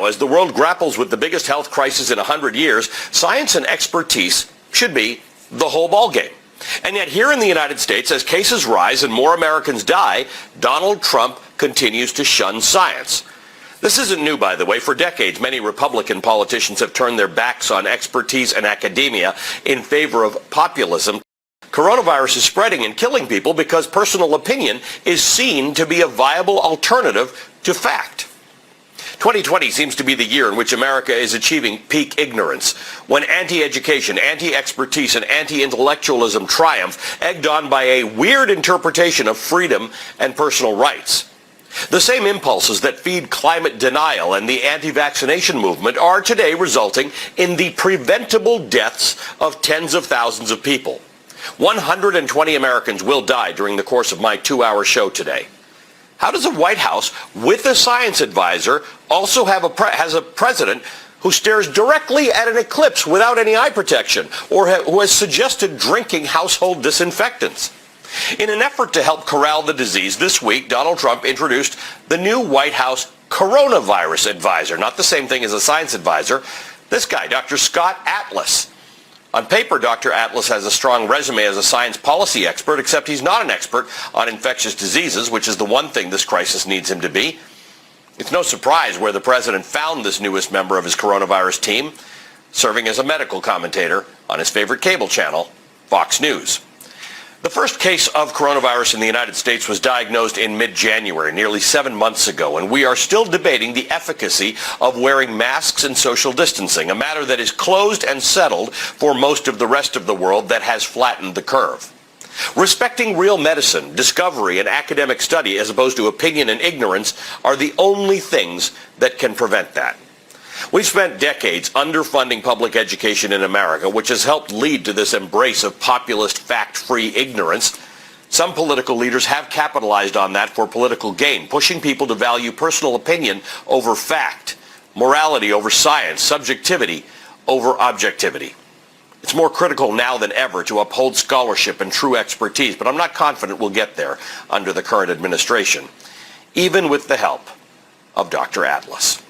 now, as the world grapples with the biggest health crisis in 100 years, science and expertise should be the whole ballgame. And yet here in the United States, as cases rise and more Americans die, Donald Trump continues to shun science. This isn't new, by the way. For decades, many Republican politicians have turned their backs on expertise and academia in favor of populism. Coronavirus is spreading and killing people because personal opinion is seen to be a viable alternative to fact. 2020 seems to be the year in which America is achieving peak ignorance, when anti-education, anti-expertise, and anti-intellectualism triumph, egged on by a weird interpretation of freedom and personal rights. The same impulses that feed climate denial and the anti-vaccination movement are today resulting in the preventable deaths of tens of thousands of people. 120 Americans will die during the course of my 2-hour show today. How does a White House with a science advisor also has a president who stares directly at an eclipse without any eye protection, or who has suggested drinking household disinfectants? In an effort to help corral the disease, this week Donald Trump introduced the new White House coronavirus advisor, not the same thing as a science advisor. This guy, Dr. Scott Atlas. On paper, Dr. Atlas has a strong resume as a science policy expert, except he's not an expert on infectious diseases, which is the one thing this crisis needs him to be. It's no surprise where the president found this newest member of his coronavirus team, serving as a medical commentator on his favorite cable channel, Fox News. The first case of coronavirus in the United States was diagnosed in mid-January, nearly 7 months ago, and we are still debating the efficacy of wearing masks and social distancing, a matter that is closed and settled for most of the rest of the world that has flattened the curve. Respecting real medicine, discovery, and academic study, as opposed to opinion and ignorance, are the only things that can prevent that. We've spent decades underfunding public education in America, which has helped lead to this embrace of populist, fact-free ignorance. Some political leaders have capitalized on that for political gain, pushing people to value personal opinion over fact, morality over science, subjectivity over objectivity. It's more critical now than ever to uphold scholarship and true expertise, but I'm not confident we'll get there under the current administration, even with the help of Dr. Atlas.